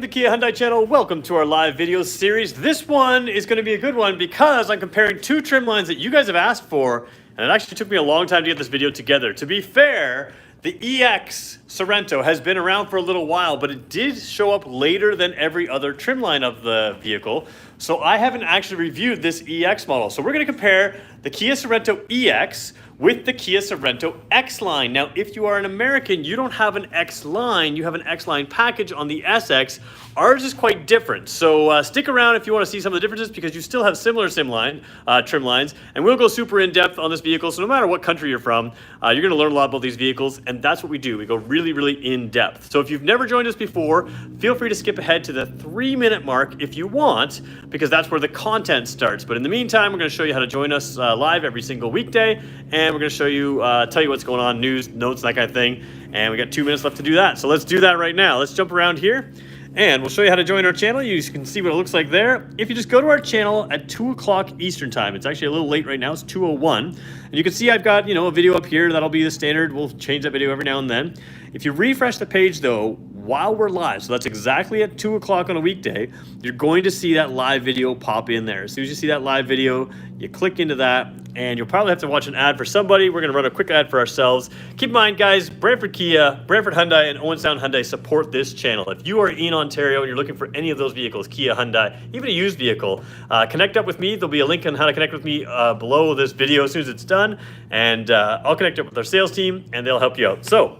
from the Kia Hyundai channel. Welcome to our live video series. This one is going to be a good one because I'm comparing two trim lines that you guys have asked for, and it actually took me a long time to get this video together. To be fair, the EX Sorento has been around for a little while, but it did show up later than every other trim line of the vehicle. So I haven't actually reviewed this EX model. So we're going to compare the Kia Sorento EX with the Kia Sorento X-Line. Now, if you are an American, you don't have an X-Line, you have an X-Line package on the SX. Ours is quite different. So stick around if you want to see some of the differences because you still have similar trim lines, and we'll go super in depth on this vehicle. So no matter what country you're from, you're going to learn a lot about these vehicles, and that's what we do. We go really, really in depth. So if you've never joined us before, feel free to skip ahead to the 3-minute mark if you want, because that's where the content starts. But in the meantime, we're going to show you how to join us live every single weekday, and we're going to show you, tell you what's going on, news, notes, that kind of thing. And we got 2 minutes left to do that. So let's do that right now. Let's jump around here, and we'll show you how to join our channel. You can see what it looks like there. If you just go to our channel at 2 o'clock Eastern time, it's actually a little late right now, it's 2:01. And you can see I've got, a video up here. That'll be the standard. We'll change that video every now and then. If you refresh the page though, while we're live, so that's exactly at 2 o'clock on a weekday, you're going to see that live video pop in there. As soon as you see that live video, you click into that, and you'll probably have to watch an ad for somebody. We're going to run a quick ad for ourselves. Keep in mind, guys, Brantford Kia, Brantford Hyundai, and Owen Sound Hyundai support this channel. If you are in Ontario and you're looking for any of those vehicles, Kia, Hyundai, even a used vehicle, connect up with me. There'll be a link on how to connect with me below this video as soon as it's done, and I'll connect up with our sales team, and they'll help you out. So,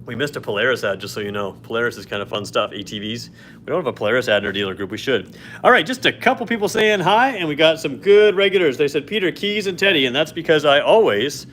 we missed a Polaris ad, just so you know. Polaris is kind of fun stuff, ATVs. We don't have a Polaris ad in our dealer group. We should. All right, just a couple people saying hi, and we got some good regulars. They said, Peter, keys, and Teddy, and that's because I almost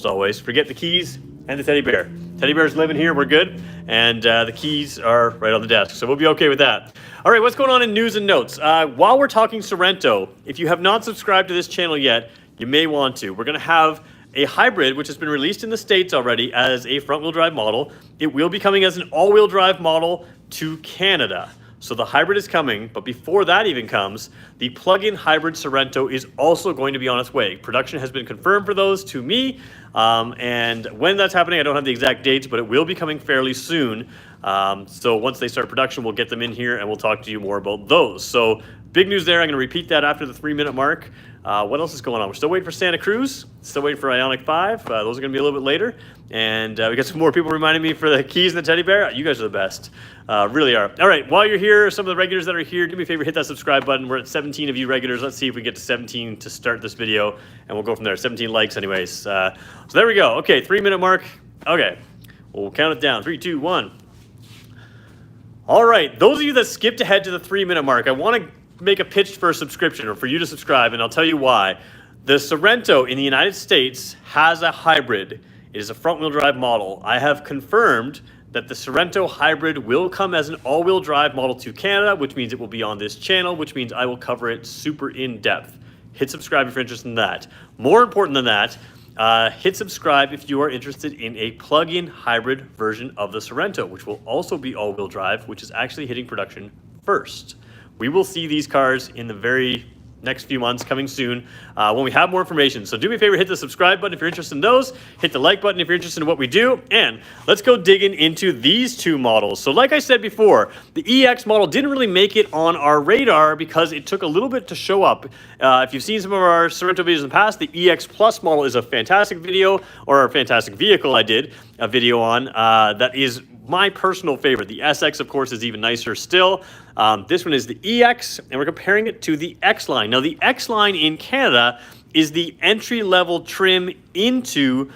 always, forget the keys and the teddy bear. Teddy bear's living here, we're good, and the keys are right on the desk, so we'll be okay with that. All right, what's going on in news and notes? While we're talking Sorento, if you have not subscribed to this channel yet, you may want to. We're going to have a hybrid, which has been released in the States already as a front-wheel drive model. It will be coming as an all-wheel drive model to Canada. So the hybrid is coming, but before that even comes, the plug-in hybrid Sorento is also going to be on its way. Production has been confirmed for those to me, and when that's happening, I don't have the exact dates, but it will be coming fairly soon. So once they start production, we'll get them in here, and we'll talk to you more about those. So big news there. I'm going to repeat that after the 3-minute mark. What else is going on? We're still waiting for Santa Cruz. Still waiting for Ioniq 5. Those are going to be a little bit later. And we got some more people reminding me for the keys and the teddy bear. You guys are the best. Really are. All right, while you're here, some of the regulars that are here, do me a favor, hit that subscribe button. We're at 17 of you regulars. Let's see if we get to 17 to start this video, and we'll go from there. 17 likes anyways. So there we go. Okay, 3-minute mark. Okay, we'll count it down. 3, 2, 1. All right, those of you that skipped ahead to the 3-minute mark, I want to make a pitch for a subscription or for you to subscribe, and I'll tell you why. The Sorento in the United States has a hybrid. It is a front-wheel drive model. I have confirmed that the Sorento hybrid will come as an all-wheel drive model to Canada, which means it will be on this channel, which means I will cover it super in-depth. Hit subscribe if you're interested in that. More important than that, hit subscribe if you are interested in a plug-in hybrid version of the Sorento, which will also be all-wheel drive, which is actually hitting production first. We will see these cars in the very next few months, coming soon, when we have more information. So do me a favor, hit the subscribe button if you're interested in those, hit the like button if you're interested in what we do, and let's go digging into these two models. So like I said before, the EX model didn't really make it on our radar because it took a little bit to show up. If you've seen some of our Sorento videos in the past, the EX Plus model is a fantastic video, or a fantastic vehicle I did a video on, that is my personal favorite. The SX, of course, is even nicer still. This one is the EX, and we're comparing it to the X-Line. Now, the X-Line in Canada is the entry-level trim into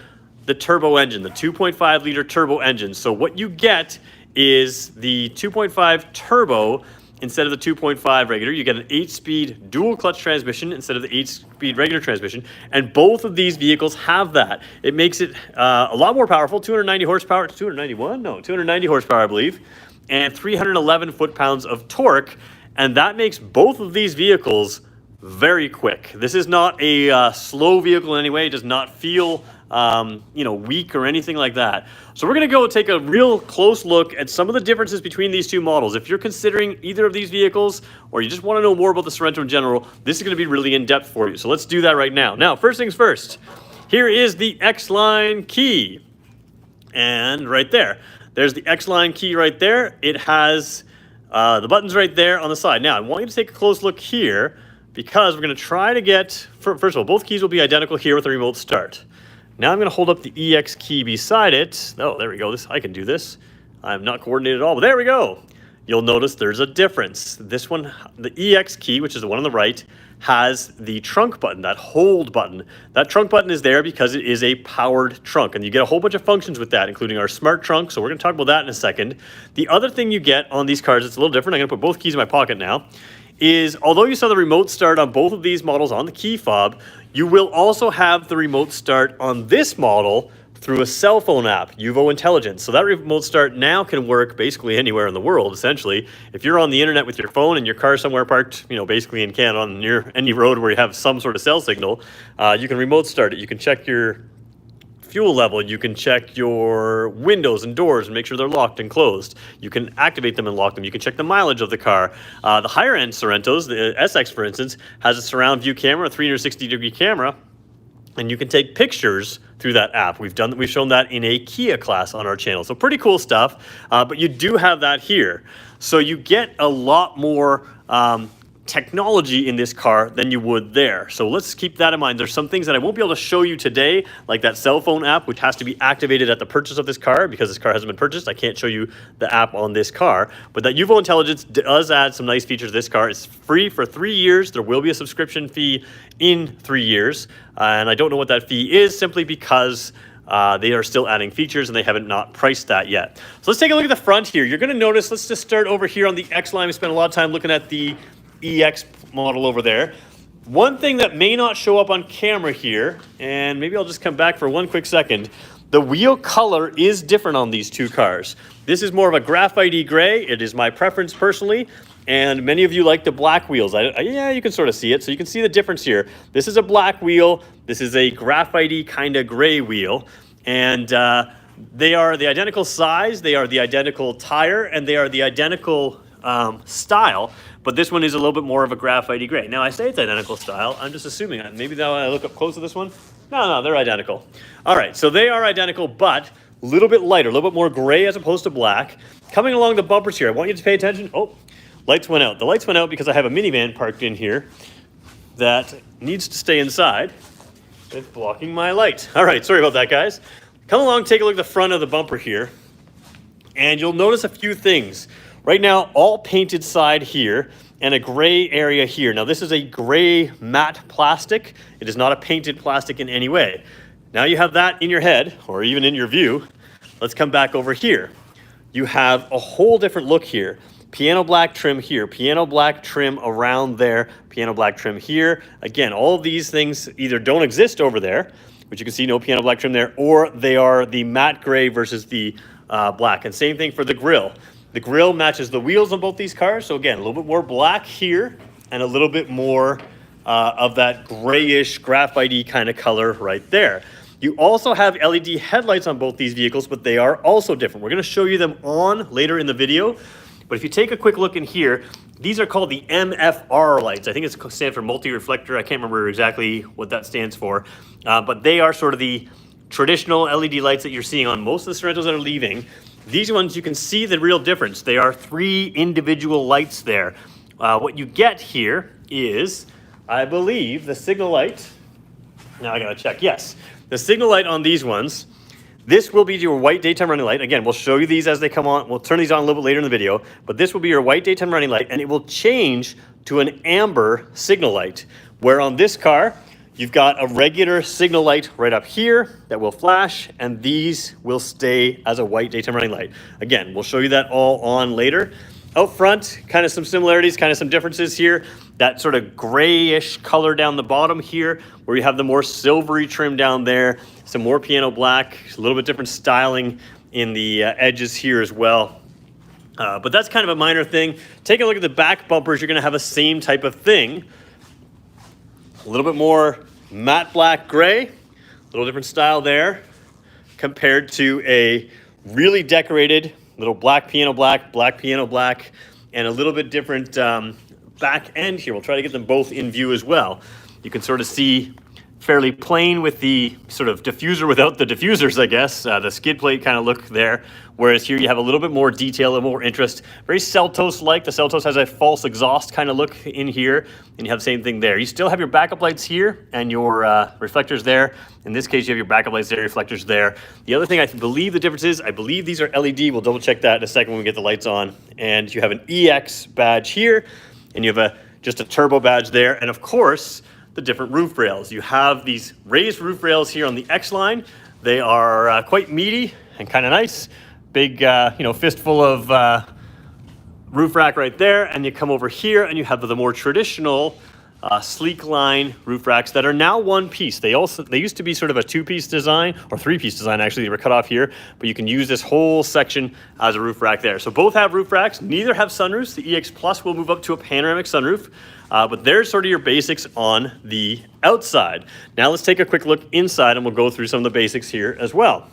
the turbo engine, the 2.5-liter turbo engine. So what you get is the 2.5 turbo instead of the 2.5 regular. You get an 8-speed dual-clutch transmission instead of the 8-speed regular transmission, and both of these vehicles have that. It makes it a lot more powerful, 290 horsepower, 291? No, 290 horsepower, I believe, and 311 foot-pounds of torque, and that makes both of these vehicles very quick. This is not a slow vehicle in any way. It does not feel weak or anything like that. So we're going to go take a real close look at some of the differences between these two models. If you're considering either of these vehicles, or you just want to know more about the Sorento in general, this is going to be really in-depth for you. So let's do that right now. Now, first things first, here is the X-Line key. And right there's the X-Line key right there. It has The button's right there on the side. Now, I want you to take a close look here because we're going to try to get, first of all, both keys will be identical here with the remote start. Now I'm going to hold up the EX key beside it. Oh, there we go. I can do this. I'm not coordinated at all, but there we go. You'll notice there's a difference. This one, the EX key, which is the one on the right, has the trunk button, that hold button. That trunk button is there because it is a powered trunk, and you get a whole bunch of functions with that, including our smart trunk, so we're going to talk about that in a second. The other thing you get on these cars, it's a little different. I'm going to put both keys in my pocket now, is although you saw the remote start on both of these models on the key fob, you will also have the remote start on this model through a cell phone app, Uvo Intelligence. So that remote start now can work basically anywhere in the world, essentially. If you're on the internet with your phone and your car somewhere parked, basically in Canada on near any road where you have some sort of cell signal, you can remote start it. You can check your fuel level. You can check your windows and doors and make sure they're locked and closed. You can activate them and lock them. You can check the mileage of the car. The higher end Sorentos, the SX for instance, has a surround view camera, a 360-degree camera, and you can take pictures through that app. We've shown that in a Kia class on our channel. So pretty cool stuff, but you do have that here. So you get a lot more technology in this car than you would there. So let's keep that in mind. There's some things that I won't be able to show you today, like that cell phone app, which has to be activated at the purchase of this car because this car hasn't been purchased. I can't show you the app on this car, but that Uvo Intelligence does add some nice features to this car. It's free for 3 years. There will be a subscription fee in 3 years, and I don't know what that fee is simply because they are still adding features and they haven't not priced that yet. So let's take a look at the front here. You're going to notice, let's just start over here on the X-Line. We spent a lot of time looking at the EX model over there. One thing that may not show up on camera here, and maybe I'll just come back for one quick second, the wheel color is different on these two cars. This is more of a graphite gray. It is my preference personally, and many of you like the black wheels. Yeah, you can sort of see it, so you can see the difference here. This is a black wheel. This is a graphite kind of gray wheel, and they are the identical size, they are the identical tire, and they are the identical style, but this one is a little bit more of a graphite gray. Now I say it's identical style, I'm just assuming. Maybe now I look up close to this one. No, they're identical. All right, so they are identical, but a little bit lighter, a little bit more gray as opposed to black. Coming along the bumpers here, I want you to pay attention. Oh, lights went out. The lights went out because I have a minivan parked in here that needs to stay inside. It's blocking my light. All right, sorry about that, guys. Come along, take a look at the front of the bumper here, and you'll notice a few things. Right now, all painted side here and a gray area here. Now, this is a gray matte plastic. It is not a painted plastic in any way. Now you have that in your head, or even in your view. Let's come back over here. You have a whole different look here. Piano black trim here, piano black trim around there, piano black trim here. Again, all of these things either don't exist over there, which you can see no piano black trim there, or they are the matte gray versus the black. And same thing for the grille. The grille matches the wheels on both these cars. So again, a little bit more black here and a little bit more of that grayish graphite-y kind of color right there. You also have LED headlights on both these vehicles, but they are also different. We're going to show you them on later in the video. But if you take a quick look in here, these are called the MFR lights. I think it stands for multi-reflector. I can't remember exactly what that stands for. But they are sort of the traditional LED lights that you're seeing on most of the Sorentos that are leaving. These ones, you can see the real difference. They are 3 individual lights there. What you get here is, I believe, the signal light. Now I gotta check. Yes, the signal light on these ones. This will be your white daytime running light. Again, we'll show you these as they come on. We'll turn these on a little bit later in the video, but this will be your white daytime running light, and it will change to an amber signal light, where on this car, you've got a regular signal light right up here that will flash, and these will stay as a white daytime running light. Again, we'll show you that all on later. Out front, kind of some similarities, kind of some differences here. That sort of grayish color down the bottom here, where you have the more silvery trim down there, some more piano black, a little bit different styling in the edges here as well. But that's kind of a minor thing. Take a look at the back bumpers. You're going to have the same type of thing. A little bit more matte black gray, a little different style there compared to a really decorated little black piano black, and a little bit different back end here. We'll try to get them both in view as well. You can sort of see fairly plain with the sort of diffuser without the diffusers, I guess. The skid plate kind of look there. Whereas here you have a little bit more detail and more interest. Very Seltos-like. The Seltos has a false exhaust kind of look in here. And you have the same thing there. You still have your backup lights here and your reflectors there. In this case, you have your backup lights there, reflectors there. The other thing I believe the difference is, I believe these are LED. We'll double check that in a second when we get the lights on. And you have an EX badge here. And you have just a turbo badge there. And of course, the different roof rails. You have these raised roof rails here on the X-Line. They are quite meaty and kind of nice. Big, fistful of roof rack right there. And you come over here and you have the more traditional sleek line roof racks that are now one piece. They used to be sort of a two-piece design, or three-piece design actually. They were cut off here, but you can use this whole section as a roof rack there. So both have roof racks. Neither have sunroofs. The EX Plus will move up to a panoramic sunroof, but there's sort of your basics on the outside. Now let's take a quick look inside and we'll go through some of the basics here as well.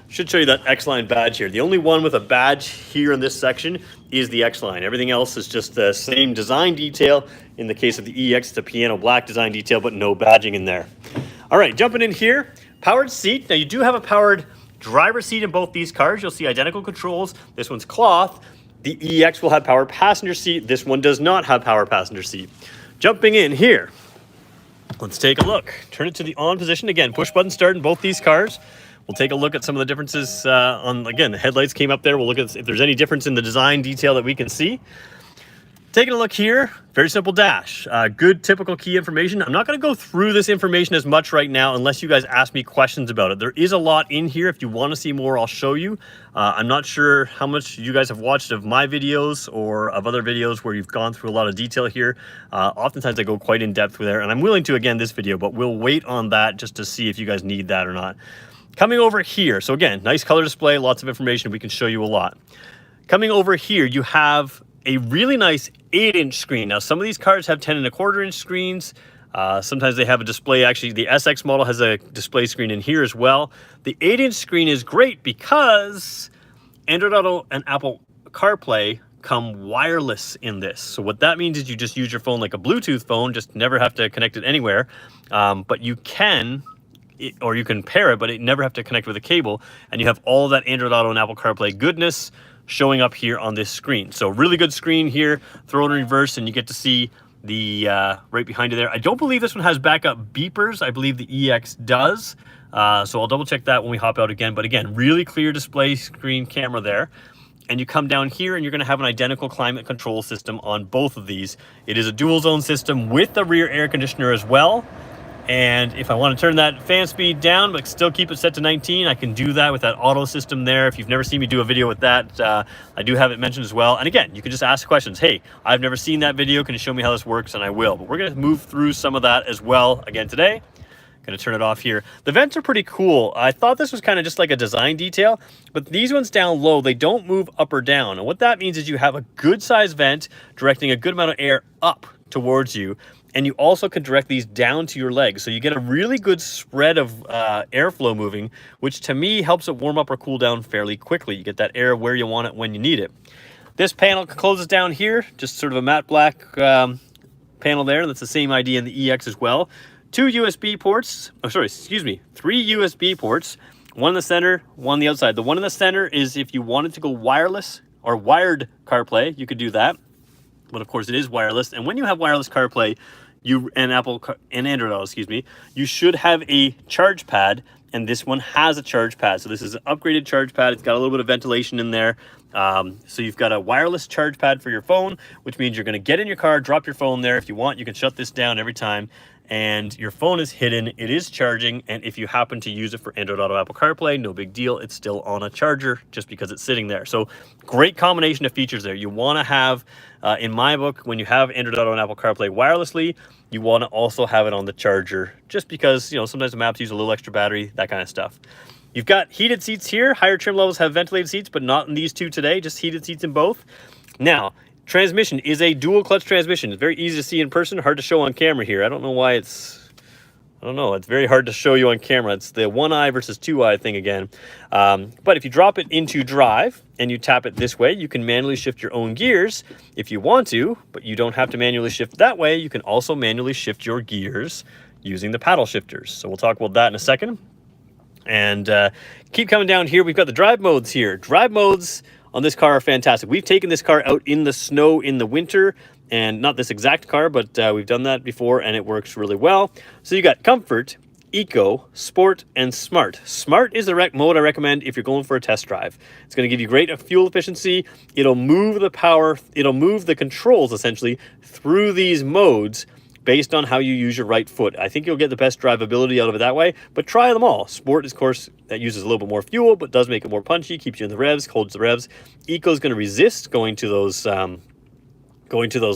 Should show you that X-Line badge here. The only one with a badge here in this section is the X-Line. Everything else is just the same design detail. In the case of the EX, it's a piano black design detail, but no badging in there. All right, jumping in here, powered seat. Now you do have a powered driver's seat in both these cars. You'll see identical controls. This one's cloth. The EX will have power passenger seat. This one does not have power passenger seat. Jumping in here, let's take a look. Turn it to the on position. Again, push button start in both these cars. We'll take a look at some of the differences again, the headlights came up there. We'll look at if there's any difference in the design detail that we can see. Taking a look here, very simple dash. Good typical Kia information. I'm not going to go through this information as much right now unless you guys ask me questions about it. There is a lot in here. If you want to see more, I'll show you. I'm not sure how much you guys have watched of my videos or of other videos where you've gone through a lot of detail here. Oftentimes I go quite in depth with there, and I'm willing to again this video, but we'll wait on that just to see if you guys need that or not. Coming over here, so again, nice color display, lots of information. We can show you a lot. Coming over here, you have a really nice 8-inch screen. Now, some of these cars have 10.25-inch screens. Sometimes they have a display. Actually, the SX model has a display screen in here as well. The 8-inch screen is great because Android Auto and Apple CarPlay come wireless in this. So what that means is you just use your phone like a Bluetooth phone, just never have to connect it anywhere. But you can... or you can pair it, but it never have to connect with a cable, and you have all of that Android Auto and Apple CarPlay goodness showing up here on this screen. So really good screen here. Throw it in reverse and you get to see the right behind you there. I don't believe this one has backup beepers. I believe the EX does. So I'll double check that when we hop out again. But again, really clear display screen camera there. And you come down here and you're going to have an identical climate control system on both of these. It is a dual zone system with the rear air conditioner as well. And if I want to turn that fan speed down but still keep it set to 19, I can do that with that auto system there. If you've never seen me do a video with that, I do have it mentioned as well. And again, you can just ask questions. Hey, I've never seen that video. Can you show me how this works? And I will. But we're going to move through some of that as well again today. Going to turn it off here. The vents are pretty cool. I thought this was kind of just like a design detail, but these ones down low, they don't move up or down. And what that means is you have a good size vent directing a good amount of air up towards you. And you also can direct these down to your legs. So you get a really good spread of airflow moving, which to me helps it warm up or cool down fairly quickly. You get that air where you want it when you need it. This panel closes down here, just sort of a matte black panel there. That's the same idea in the EX as well. 2 USB ports, oh sorry, excuse me, 3 USB ports, one in the center, one on the outside. The one in the center is if you wanted to go wireless or wired CarPlay, you could do that. But of course it is wireless. And when you have wireless CarPlay, and Android Auto, excuse me, you should have a charge pad, and this one has a charge pad. So this is an upgraded charge pad. It's got a little bit of ventilation in there. So you've got a wireless charge pad for your phone, which means you're going to get in your car, drop your phone there. If you want, you can shut this down every time. And your phone is hidden, it is charging, and if you happen to use it for Android Auto, Apple CarPlay, no big deal, it's still on a charger just because it's sitting there. So great combination of features there. You want to have, in my book, when you have Android Auto and Apple CarPlay wirelessly, you want to also have it on the charger just because, you know, sometimes the maps use a little extra battery, that kind of stuff. You've got heated seats here. Higher trim levels have ventilated seats, but not in these two today, just heated seats in both. Now, transmission is a dual clutch transmission. It's very easy to see in person, hard to show on camera here. I don't know why it's very hard to show you on camera. It's the 1-eye versus 2-eye thing again. But if you drop it into drive and you tap it this way, you can manually shift your own gears if you want to, but you don't have to manually shift that way. You can also manually shift your gears using the paddle shifters. So we'll talk about that in a second. And keep coming down here. We've got the drive modes here. Drive modes on this car are fantastic. We've taken this car out in the snow in the winter, and not this exact car, but we've done that before, and it works really well. So you got comfort, eco, sport, and smart. Smart is the mode I recommend if you're going for a test drive. It's going to give you great fuel efficiency. It'll move the power, it'll move the controls essentially through these modes based on how you use your right foot. I think you'll get the best drivability out of it that way, but try them all. Sport, of course, that uses a little bit more fuel, but does make it more punchy, keeps you in the revs, holds the revs. Eco is going to resist going to those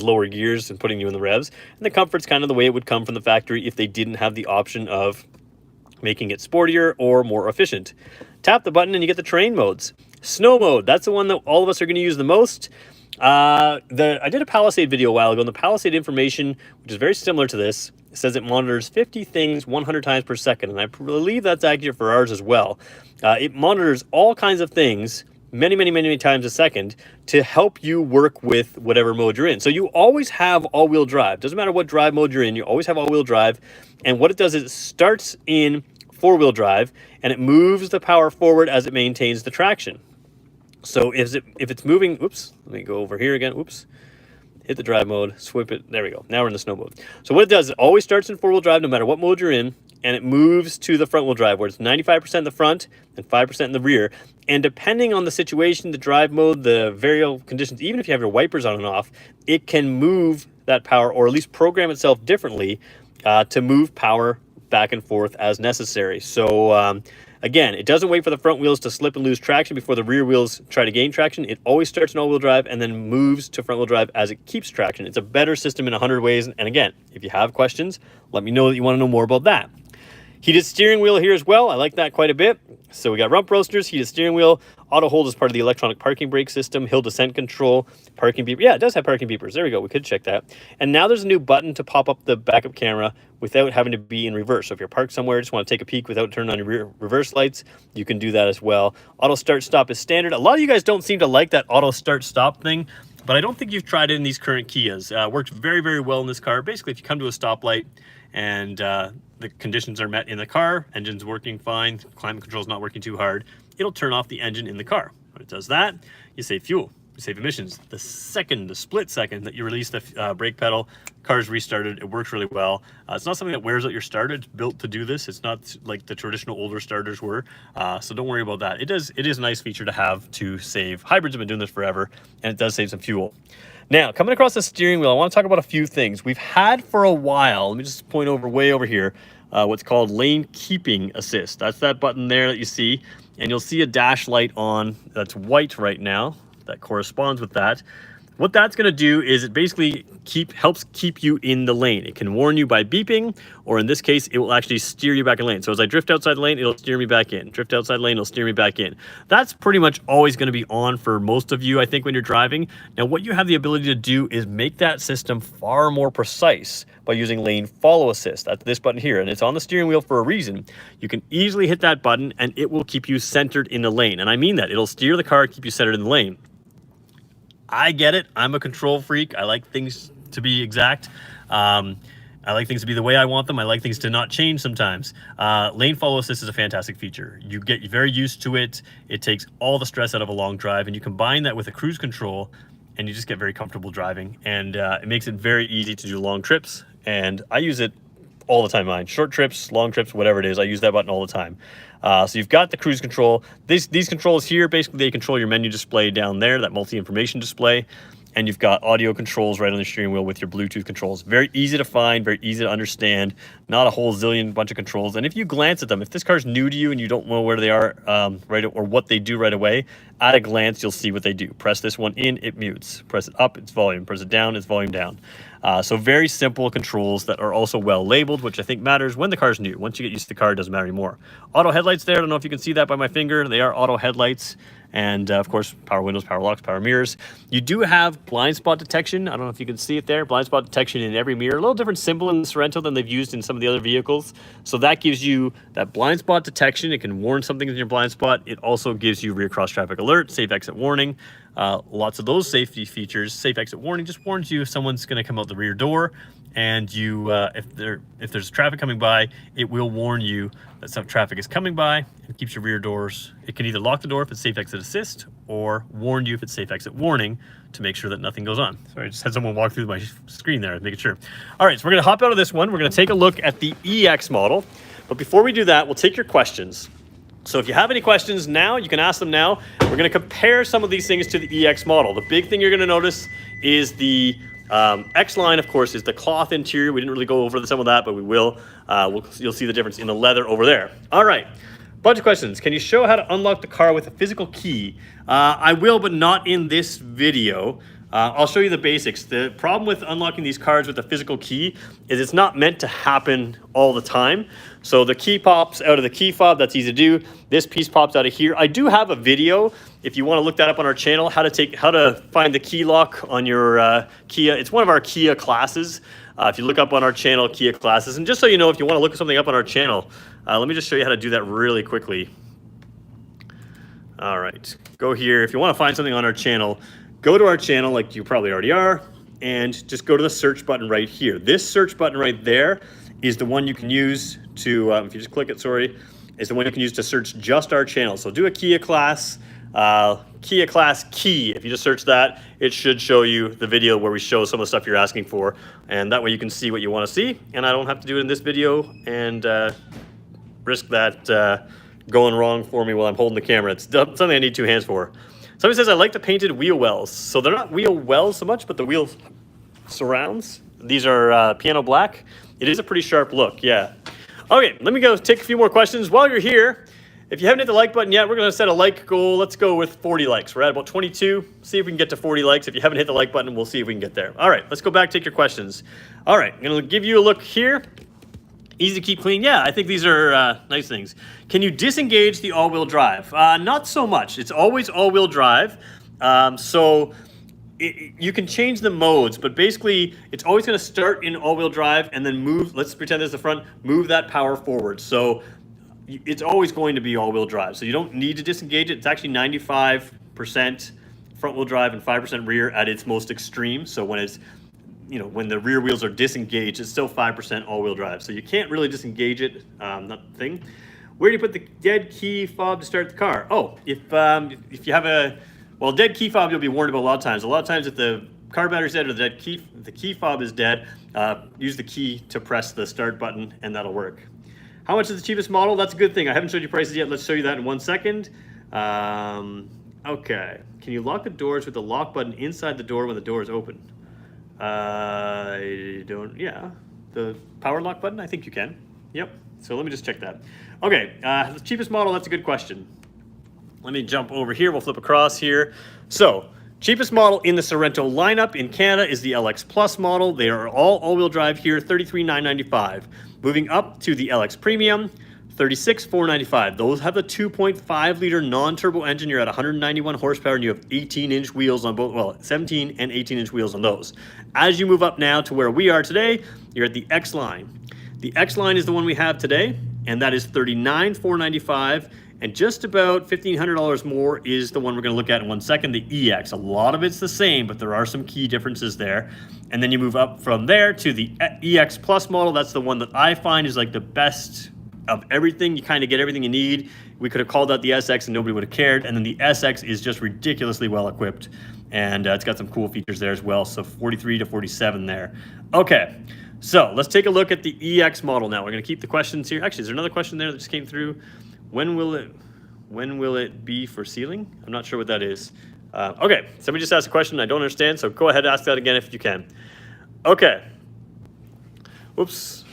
lower gears and putting you in the revs. And the comfort's kind of the way it would come from the factory if they didn't have the option of making it sportier or more efficient. Tap the button and you get the terrain modes. Snow mode, that's the one that all of us are going to use the most. I did a Palisade video a while ago, and the Palisade information, which is very similar to this, says it monitors 50 things 100 times per second, and I believe that's accurate for ours as well. It monitors all kinds of things many times a second to help you work with whatever mode you're in. So you always have all-wheel drive. Doesn't matter what drive mode you're in, you always have all-wheel drive. And what it does is it starts in four-wheel drive, and it moves the power forward as it maintains the traction. So if it's moving, oops, let me go over here again, oops, hit the drive mode, swipe it, there we go. Now we're in the snow mode. So what it does, it always starts in four-wheel drive no matter what mode you're in, and it moves to the front-wheel drive where it's 95% in the front and 5% in the rear. And depending on the situation, the drive mode, the variable conditions, even if you have your wipers on and off, it can move that power or at least program itself differently to move power back and forth as necessary. So again, it doesn't wait for the front wheels to slip and lose traction before the rear wheels try to gain traction. It always starts in all-wheel drive and then moves to front-wheel drive as it keeps traction. It's a better system in 100 ways. And again, if you have questions, let me know that you want to know more about that. Heated steering wheel here as well. I like that quite a bit. So we got rump roasters, heated steering wheel, auto hold is part of the electronic parking brake system, hill descent control, parking beeper. Yeah, it does have parking beepers. There we go. We could check that. And now there's a new button to pop up the backup camera without having to be in reverse. So if you're parked somewhere, just want to take a peek without turning on your reverse lights, you can do that as well. Auto start stop is standard. A lot of you guys don't seem to like that auto start stop thing, but I don't think you've tried it in these current Kias. Works very well in this car. Basically, if you come to a stoplight and the conditions are met in the car, engine's working fine, climate control's not working too hard, it'll turn off the engine in the car. When it does that, you save fuel, you save emissions. The split second that you release the brake pedal, car's restarted, it works really well. It's not something that wears out your starter, it's built to do this. It's not like the traditional older starters were, so don't worry about that. It is a nice feature to have to save. Hybrids have been doing this forever, and it does save some fuel. Now, coming across the steering wheel, I want to talk about a few things. We've had for a while, let me just point way over here, what's called lane keeping assist. That's that button there that you see, and you'll see a dash light on that's white right now. That corresponds with that. What that's going to do is it basically helps keep you in the lane. It can warn you by beeping, or in this case, it will actually steer you back in lane. So as I drift outside the lane, it'll steer me back in. Drift outside lane, it'll steer me back in. That's pretty much always going to be on for most of you, I think, when you're driving. Now, what you have the ability to do is make that system far more precise by using lane follow assist. That's this button here, and it's on the steering wheel for a reason. You can easily hit that button, and it will keep you centered in the lane. And I mean that. It'll steer the car, keep you centered in the lane. I get it. I'm a control freak. I like things to be exact. I like things to be the way I want them. I like things to not change sometimes. Lane follow assist is a fantastic feature. You get very used to it. It takes all the stress out of a long drive, and you combine that with a cruise control, and you just get very comfortable driving. And it makes it very easy to do long trips. And I use it all the time, mine. Short trips, long trips, whatever it is, I use that button all the time. So you've got the cruise control. These controls here, basically they control your menu display down there, that multi-information display. And you've got audio controls right on the steering wheel with your Bluetooth controls. Very easy to find, very easy to understand. Not a whole zillion bunch of controls. And if you glance at them, if this car's new to you and you don't know where they are or what they do right away, at a glance, you'll see what they do. Press this one in, it mutes. Press it up, it's volume. Press it down, it's volume down. So very simple controls that are also well labeled, which I think matters when the car's new. Once you get used to the car, it doesn't matter anymore. Auto headlights there. I don't know if you can see that by my finger. They are auto headlights. And of course, power windows, power locks, power mirrors. You do have blind spot detection. I don't know if you can see it there. Blind spot detection in every mirror. A little different symbol in the Sorento than they've used in some of the other vehicles. So that gives you that blind spot detection. It can warn something in your blind spot. It also gives you rear cross traffic alert, safe exit warning. Lots of those safety features. Safe exit warning just warns you if someone's going to come out the rear door, and you, if there's traffic coming by, it will warn you that some traffic is coming by and keeps your rear doors. It can either lock the door if it's safe exit assist or warn you if it's safe exit warning to make sure that nothing goes on. Sorry, I just had someone walk through my screen there, making sure. All right, so we're going to hop out of this one. We're going to take a look at the EX model. But before we do that, we'll take your questions. So if you have any questions now, you can ask them now. We're going to compare some of these things to the EX model. The big thing you're going to notice is the X-Line, of course, is the cloth interior. We didn't really go over some of that, but we will. You'll see the difference in the leather over there. All right, bunch of questions. Can you show how to unlock the car with a physical key? I will, but not in this video. I'll show you the basics. The problem with unlocking these cars with a physical key is it's not meant to happen all the time. So the key pops out of the key fob, that's easy to do. This piece pops out of here. I do have a video, if you want to look that up on our channel, how to find the key lock on your Kia. It's one of our Kia classes. If you look up on our channel, Kia classes, and just so you know, if you want to look something up on our channel, let me just show you how to do that really quickly. All right, go here. If you want to find something on our channel, go to our channel like you probably already are, and just go to the search button right here. This search button right there is the one you can use to, if you just click it, sorry, is the one you can use to search just our channel. So do a Kia class key. If you just search that, it should show you the video where we show some of the stuff you're asking for. And that way you can see what you want to see. And I don't have to do it in this video and risk that going wrong for me while I'm holding the camera. It's something I need two hands for. Somebody says, I like the painted wheel wells. So they're not wheel wells so much, but the wheel surrounds. These are piano black. It is a pretty sharp look, yeah. Okay, let me go take a few more questions. While you're here, if you haven't hit the like button yet, we're going to set a like goal. Let's go with 40 likes. We're at about 22. See if we can get to 40 likes. If you haven't hit the like button, we'll see if we can get there. All right, let's go back, take your questions. All right, I'm going to give you a look here. Easy to keep clean. Yeah, I think these are nice things. Can you disengage the all-wheel drive? Not so much. It's always all-wheel drive. You can change the modes, but basically it's always going to start in all-wheel drive and then move. Let's pretend there's the front. Move that power forward. So it's always going to be all-wheel drive. So you don't need to disengage it. It's actually 95% front-wheel drive and 5% rear at its most extreme. So when it's when the rear wheels are disengaged, it's still 5% all-wheel drive. So you can't really disengage it, not the thing. Where do you put the dead key fob to start the car? Oh, if you have a, dead key fob you'll be warned about a lot of times. A lot of times if the car battery's dead or the key fob is dead, use the key to press the start button and that'll work. How much is the cheapest model? That's a good thing. I haven't showed you prices yet. Let's show you that in 1 second. Okay. Can you lock the doors with the lock button inside the door when the door is open? Yeah. The power lock button, I think you can. Yep. So let me just check that. Okay, the cheapest model, that's a good question. Let me jump over here. We'll flip across here. So, cheapest model in the Sorento lineup in Canada is the LX Plus model. They are all-wheel drive here, $33,995. Moving up to the LX Premium, $36,495. Those have the 2.5-liter non-turbo engine. You're at 191 horsepower, and you have 18-inch wheels on both, 17 and 18-inch wheels on those. As you move up now to where we are today, you're at the X-Line. The X-Line is the one we have today, and that is $39,495. And just about $1,500 more is the one we're going to look at in 1 second, the EX. A lot of it's the same, but there are some key differences there. And then you move up from there to the EX Plus model. That's the one that I find is like the best of everything. You kind of get everything you need. We could have called that the SX and nobody would have cared. And then the SX is just ridiculously well equipped. And it's got some cool features there as well. So 43 to 47 there. Okay, so let's take a look at the EX model now. We're going to keep the questions here. Actually, is there another question there that just came through? When will it be for sealing? I'm not sure what that is. Okay, somebody just asked a question I don't understand, so go ahead and ask that again if you can. Okay. Whoops.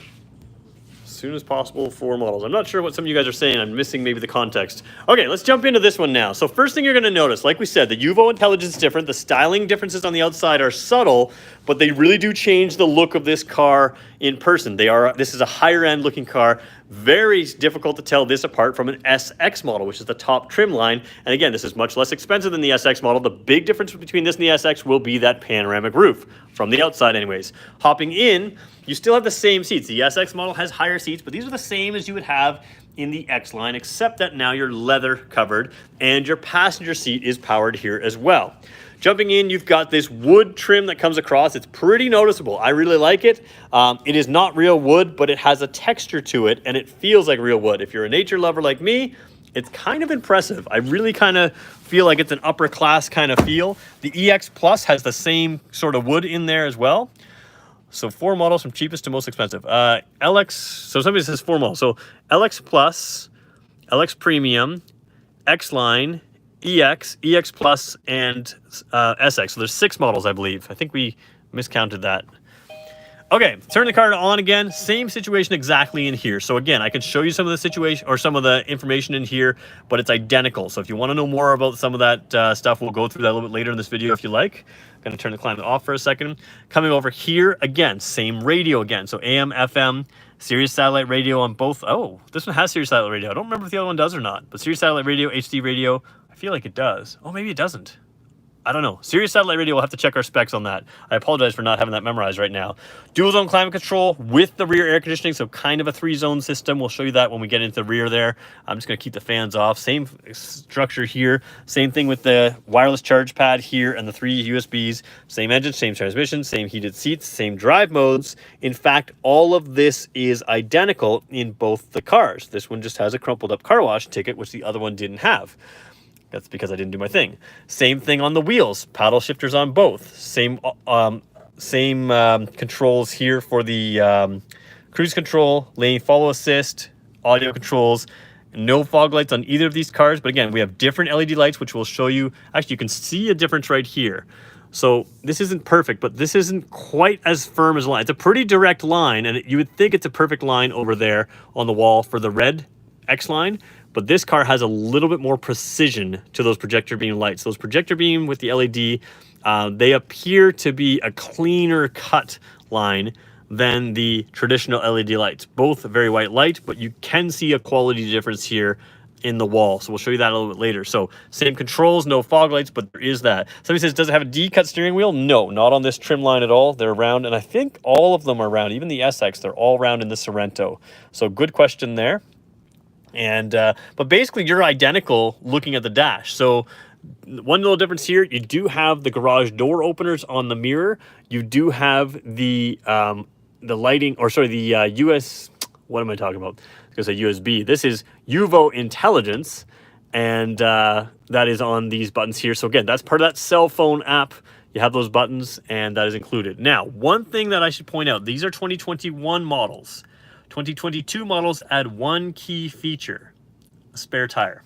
As soon as possible for models. I'm not sure what some of you guys are saying. I'm missing maybe the context. Okay, let's jump into this one now. So first thing you're going to notice, like we said, the UVO intelligence is different. The styling differences on the outside are subtle, but they really do change the look of this car in person. This is a higher end looking car. Very difficult to tell this apart from an SX model, which is the top trim line. And again, this is much less expensive than the SX model. The big difference between this and the SX will be that panoramic roof, from the outside anyways. Hopping in, you still have the same seats. The SX model has higher seats, but these are the same as you would have in the X-Line, except that now you're leather covered and your passenger seat is powered here as well. Jumping in, you've got this wood trim that comes across. It's pretty noticeable. I really like it. It is not real wood, but it has a texture to it and it feels like real wood. If you're a nature lover like me, it's kind of impressive. I really kind of feel like it's an upper class kind of feel. The EX Plus has the same sort of wood in there as well. So 4 models from cheapest to most expensive. LX, so somebody says 4 models. So LX Plus, LX Premium, X-Line, EX, EX Plus, and SX. So there's 6 models, I believe. I think we miscounted that. Okay, turn the car on again. Same situation exactly in here. So again, I can show you some of the situation or some of the information in here, but it's identical. So if you want to know more about some of that stuff, we'll go through that a little bit later in this video if you like. I'm going to turn the climate off for a second. Coming over here, again, same radio again. So AM, FM, Sirius satellite radio on both. Oh, this one has Sirius satellite radio. I don't remember if the other one does or not, but Sirius satellite radio, HD radio, I feel like it does. Oh, maybe it doesn't. I don't know. Sirius satellite radio, we'll have to check our specs on that. I apologize for not having that memorized right now. Dual zone climate control with the rear air conditioning, so kind of a 3-zone system. We'll show you that when we get into the rear there. I'm just going to keep the fans off. Same structure here. Same thing with the wireless charge pad here and the 3 USBs. Same engine, same transmission, same heated seats, same drive modes. In fact, all of this is identical in both the cars. This one just has a crumpled up car wash ticket, which the other one didn't have. That's because I didn't do my thing. Same thing on the wheels. Paddle shifters on both. Same controls here for the cruise control, lane follow assist, audio controls. No fog lights on either of these cars. But again, we have different LED lights, which we'll show you. Actually, you can see a difference right here. So this isn't perfect, but this isn't quite as firm as a line. It's a pretty direct line, and you would think it's a perfect line over there on the wall for the red X-Line. But this car has a little bit more precision to those projector beam lights. Those projector beam with the LED, they appear to be a cleaner cut line than the traditional LED lights. Both very white light, but you can see a quality difference here in the wall. So we'll show you that a little bit later. So same controls, no fog lights, but there is that. Somebody says, does it have a D-cut steering wheel? No, not on this trim line at all. They're round, and I think all of them are round. Even the SX, they're all round in the Sorento. So good question there. And but basically you're identical looking at the dash. So one little difference here, you do have the garage door openers on the mirror. You do have the lighting, or sorry, the US, what am I talking about? I was going to say USB. This is UVO intelligence, and that is on these buttons here. So again, that's part of that cell phone app. You have those buttons, and that is included. Now, one thing that I should point out, these are 2021 models. 2022 models add one key feature, a spare tire.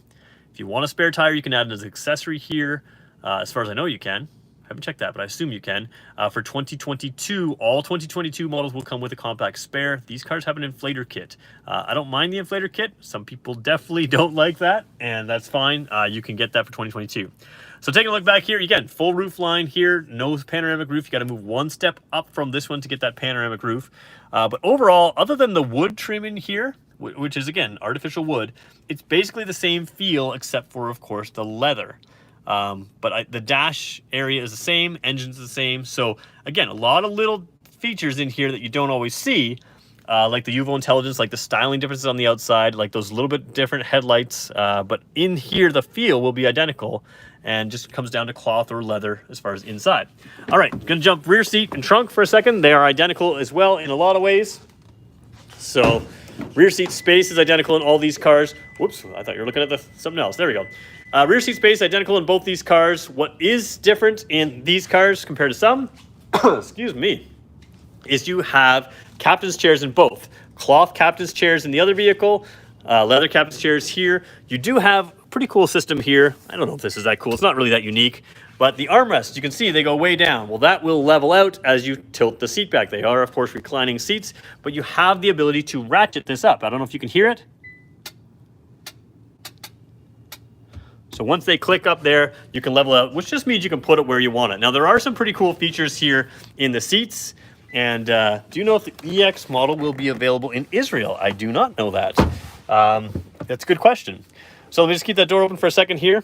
If you want a spare tire, you can add it as an accessory here. As far as I know, you can. I haven't checked that, but I assume you can. For 2022, all 2022 models will come with a compact spare. These cars have an inflator kit. I don't mind the inflator kit. Some people definitely don't like that, and that's fine. You can get that for 2022. So taking a look back here, again, full roof line here, no panoramic roof. You got to move one step up from this one to get that panoramic roof. But overall, other than the wood trim in here, which is, again, artificial wood, it's basically the same feel except for, of course, the leather. But the dash area is the same, engine's the same. So, again, a lot of little features in here that you don't always see, like the UVO intelligence, like the styling differences on the outside, like those little bit different headlights. But in here, the feel will be identical and just comes down to cloth or leather as far as inside. All right, gonna jump rear seat and trunk for a second. They are identical as well in a lot of ways. So rear seat space is identical in all these cars. Whoops, I thought you were looking at something else. There we go. Rear seat space identical in both these cars. What is different in these cars compared to some, excuse me, is you have captain's chairs in both. Cloth captain's chairs in the other vehicle, leather captain's chairs here. You do have a pretty cool system here. I don't know if this is that cool. It's not really that unique. But the armrests, you can see they go way down. Well, that will level out as you tilt the seat back. They are, of course, reclining seats, but you have the ability to ratchet this up. I don't know if you can hear it. So once they click up there, you can level out, which just means you can put it where you want it. Now, there are some pretty cool features here in the seats. And do you know if the EX model will be available in Israel? I do not know that. That's a good question. So let me just keep that door open for a second here.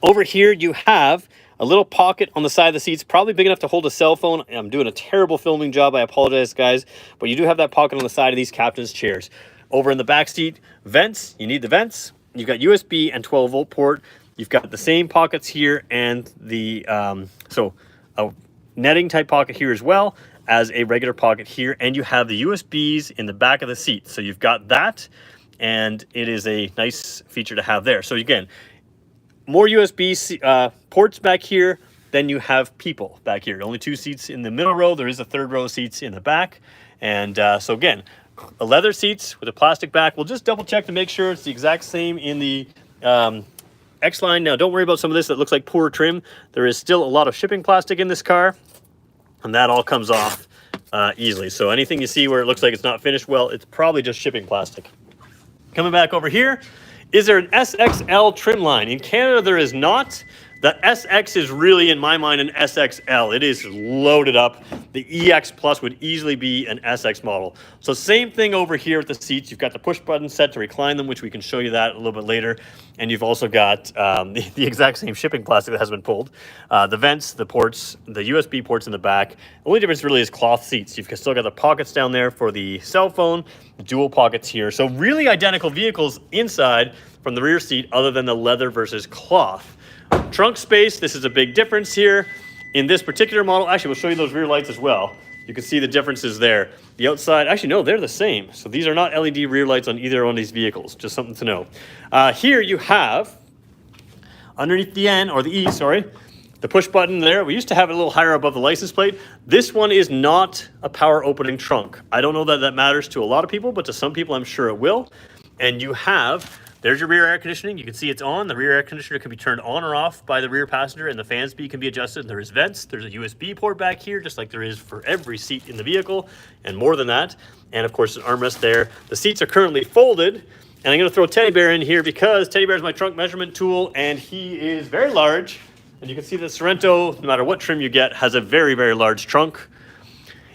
Over here, you have a little pocket on the side of the seats, probably big enough to hold a cell phone. I'm doing a terrible filming job. I apologize, guys. But you do have that pocket on the side of these captain's chairs. Over in the back seat, vents, you need the vents. You've got USB and 12-volt port. You've got the same pockets here and the, so a netting type pocket here as well as a regular pocket here. And you have the USBs in the back of the seat. So you've got that, and it is a nice feature to have there. So again, more USB ports back here. Then you have people back here. Only 2 seats in the middle row. There is a 3rd row of seats in the back. And so again, a leather seats with a plastic back. We'll just double check to make sure it's the exact same in the X-Line. Now, don't worry about some of this that looks like poor trim. There is still a lot of shipping plastic in this car, and that all comes off easily. So anything you see where it looks like it's not finished well, it's probably just shipping plastic. Coming back over here, is there an SXL trim line? In Canada, there is not. The SX is really, in my mind, an SXL. It is loaded up. The EX Plus would easily be an SX model. So same thing over here with the seats. You've got the push button set to recline them, which we can show you that a little bit later. And you've also got the exact same shipping plastic that has been pulled. The vents, the ports, the USB ports in the back. The only difference really is cloth seats. You've still got the pockets down there for the cell phone, dual pockets here. So really identical vehicles inside from the rear seat other than the leather versus cloth. Trunk space, this is a big difference here. In this particular model, actually, we'll show you those rear lights as well. You can see the differences there. The outside, actually, no, they're the same. So these are not LED rear lights on either one of these vehicles. Just something to know. Here you have, underneath the N, or the E, sorry, the push button there. We used to have it a little higher above the license plate. This one is not a power opening trunk. I don't know that that matters to a lot of people, but to some people, I'm sure it will. And you have, there's your rear air conditioning. You can see it's on. The rear air conditioner can be turned on or off by the rear passenger, and the fan speed can be adjusted. There is vents. There's a USB port back here, just like there is for every seat in the vehicle, and more than that. And of course, an armrest there. The seats are currently folded, and I'm going to throw Teddy Bear in here because Teddy Bear is my trunk measurement tool, and he is very large. And you can see the Sorento, no matter what trim you get, has a very, very large trunk.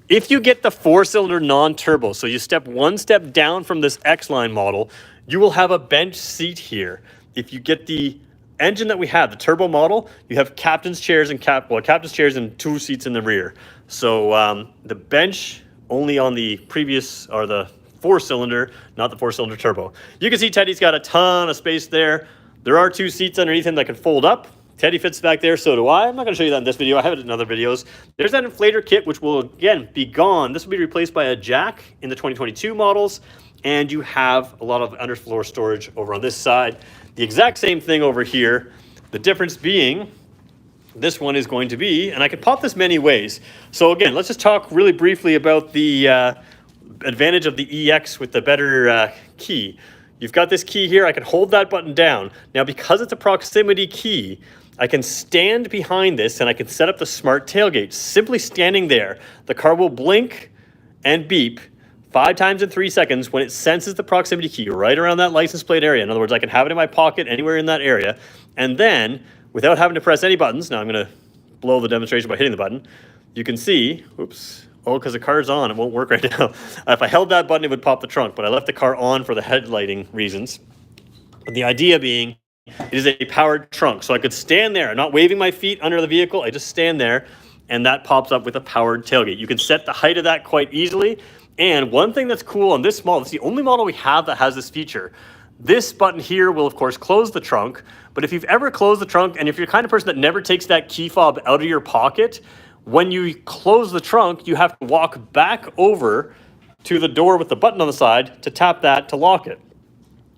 If you get the 4-cylinder non-turbo, so you step one step down from this X-Line model, you will have a bench seat here. If you get the engine that we have, the turbo model, you have captain's chairs and captain's chairs and 2 seats in the rear. So the bench only on the previous, or the 4-cylinder, not the 4-cylinder turbo. You can see Teddy's got a ton of space there. There are 2 seats underneath him that can fold up. Teddy fits back there, so do I. I'm not going to show you that in this video. I have it in other videos. There's that inflator kit, which will, again, be gone. This will be replaced by a jack in the 2022 models, and you have a lot of underfloor storage over on this side. The exact same thing over here. The difference being, this one is going to be, and I can pop this many ways. So again, let's just talk really briefly about the advantage of the EX with the better key. You've got this key here. I can hold that button down. Now, because it's a proximity key, I can stand behind this and I can set up the smart tailgate. Simply standing there, the car will blink and beep 5 times in 3 seconds when it senses the proximity key right around that license plate area. In other words, I can have it in my pocket anywhere in that area. And then, without having to press any buttons, now I'm going to blow the demonstration by hitting the button, you can see, oops, oh, because the car's on, it won't work right now. If I held that button, it would pop the trunk, but I left the car on for the headlighting reasons. But the idea being, it is a powered trunk. So I could stand there, I'm not waving my feet under the vehicle, I just stand there, and that pops up with a powered tailgate. You can set the height of that quite easily. And one thing that's cool on this model, it's the only model we have that has this feature. This button here will, of course, close the trunk. But if you've ever closed the trunk, and if you're the kind of person that never takes that key fob out of your pocket, when you close the trunk, you have to walk back over to the door with the button on the side to tap that to lock it.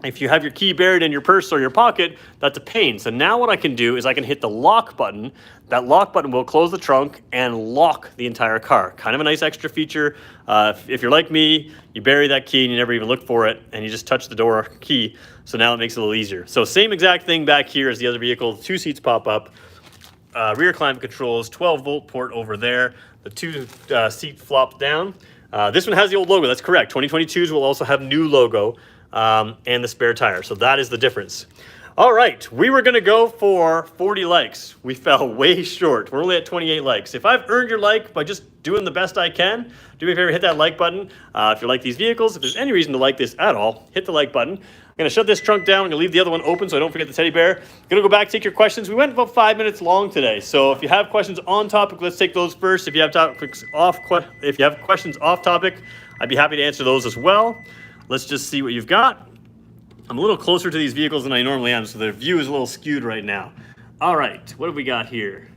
If you have your key buried in your purse or your pocket, that's a pain. So now what I can do is I can hit the lock button. That lock button will close the trunk and lock the entire car. Kind of a nice extra feature. If you're like me, you bury that key and you never even look for it, and you just touch the door key. So now it makes it a little easier. So same exact thing back here as the other vehicle. 2 seats pop up. Rear climate controls, 12-volt port over there. The 2 seat flop down. This one has the old logo, that's correct. 2022s will also have new logo. And the spare tire. So that is the difference. All right, we were gonna go for 40 likes. We fell way short. We're only at 28 likes. If I've earned your like by just doing the best I can, do me a favor, hit that like button. If you like these vehicles, if there's any reason to like this at all, hit the like button. I'm gonna shut this trunk down. I'm gonna leave the other one open so I don't forget the teddy bear. I'm gonna go back, take your questions. We went about 5 minutes long today. So if you have questions on topic, let's take those first. If you have questions off topic, I'd be happy to answer those as well. let's just see what you've got. I'm a little closer to these vehicles than I normally am, so the view is a little skewed right now. All right, what have we got here?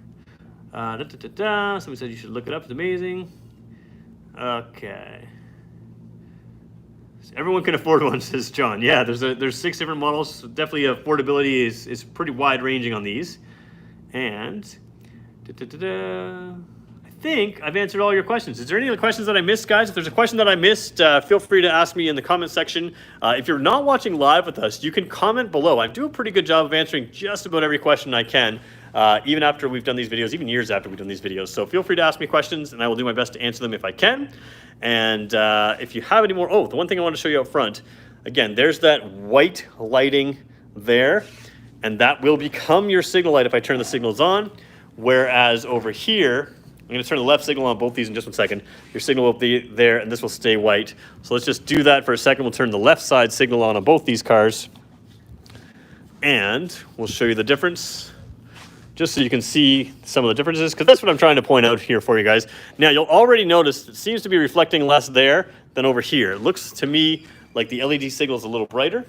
Somebody said you should look it up. It's amazing. Okay. Everyone can afford one, says John. Yeah, there's 6 different models. So definitely affordability is pretty wide ranging on these. And I think I've answered all your questions. Is there any other questions that I missed, guys? If there's a question that I missed, feel free to ask me in the comment section. If you're not watching live with us, you can comment below. I do a pretty good job of answering just about every question I can, even after we've done these videos, even years after we've done these videos. So feel free to ask me questions, and I will do my best to answer them if I can. And if you have any more, the one thing I want to show you up front, again, there's that white lighting there, and that will become your signal light if I turn the signals on. Whereas over here, I'm going to turn the left signal on both these in just 1 second. Your signal will be there, and this will stay white. So let's just do that for a second. We'll turn the left side signal on both these cars, and we'll show you the difference, just so you can see some of the differences, because that's what I'm trying to point out here for you guys. Now, you'll already notice it seems to be reflecting less there than over here. It looks to me like the LED signal is a little brighter,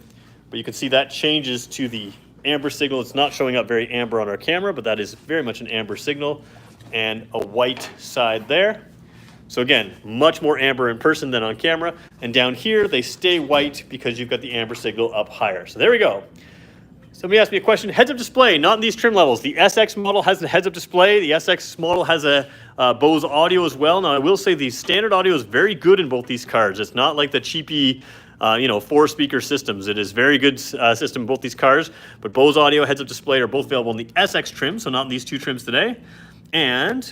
but you can see that changes to the amber signal. It's not showing up very amber on our camera, but that is very much an amber signal, and a white side there. So again, much more amber in person than on camera. And down here, they stay white because you've got the amber signal up higher. So there we go. Somebody asked me a question. Heads-up display, not in these trim levels. The SX model has a heads-up display. The SX model has a Bose audio as well. Now, I will say the standard audio is very good in both these cars. It's not like the cheapy, 4-speaker systems. It is very good system in both these cars. But Bose audio, heads-up display are both available in the SX trim, so not in these 2 trims today. And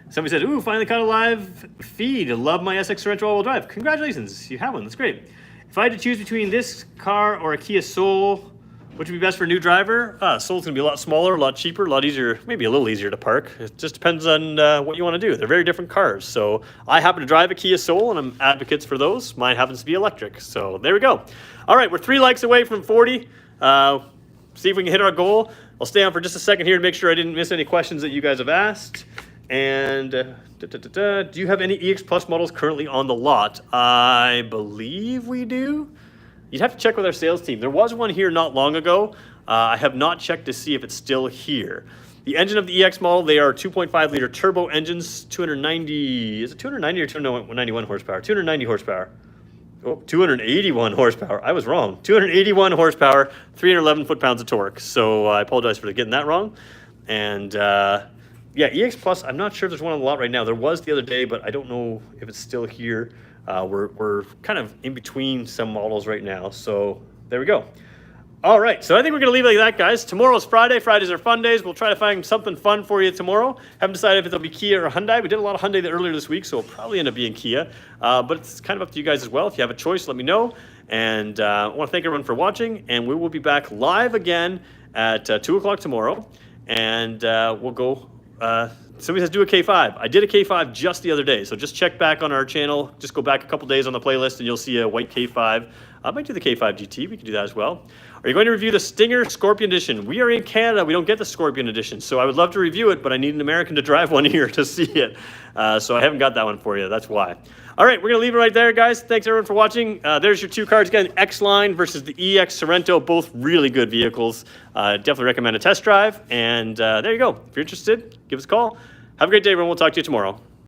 somebody said, ooh, finally caught a live feed. Love my SX Sorento all-wheel drive. Congratulations, you have one. That's great. If I had to choose between this car or a Kia Soul, which would be best for a new driver? Soul's going to be a lot smaller, a lot cheaper, a lot easier, maybe a little easier to park. It just depends on what you want to do. They're very different cars. So I happen to drive a Kia Soul, and I'm advocates for those. Mine happens to be electric. So there we go. All right, we're 3 likes away from 40. See if we can hit our goal. I'll stay on for just a second here to make sure I didn't miss any questions that you guys have asked. And do you have any EX Plus models currently on the lot? I believe we do. You'd have to check with our sales team. There was one here not long ago. I have not checked to see if it's still here. The engine of the EX model, they are 2.5 liter turbo engines, 290, is it 290 or 291 horsepower? 290 horsepower. Oh, 281 horsepower. I was wrong. 281 horsepower, 311 foot-pounds of torque. So I apologize for getting that wrong. And yeah, EX Plus, I'm not sure if there's one on the lot right now. There was the other day, but I don't know if it's still here. We're kind of in between some models right now. So there we go. All right, so I think we're going to leave it like that, guys. Tomorrow's Friday. Fridays are fun days. We'll try to find something fun for you tomorrow. Haven't decided if it'll be Kia or Hyundai. We did a lot of Hyundai earlier this week, so it'll probably end up being Kia. But it's kind of up to you guys as well. If you have a choice, let me know. And I want to thank everyone for watching. And we will be back live again at 2 o'clock tomorrow. And we'll go... somebody says do a K5. I did a K5 just the other day, so just check back on our channel. Just go back a couple days on the playlist, and you'll see a white K5. I might do the K5 GT. We can do that as well. Are you going to review the Stinger Scorpion Edition? We are in Canada. We don't get the Scorpion Edition, so I would love to review it, but I need an American to drive one here to see it. So I haven't got that one for you. That's why. All right, we're going to leave it right there, guys. Thanks, everyone, for watching. There's your 2 cars again, X-Line versus the EX Sorento. Both really good vehicles. Definitely recommend a test drive. And there you go. If you're interested, give us a call. Have a great day, everyone. We'll talk to you tomorrow.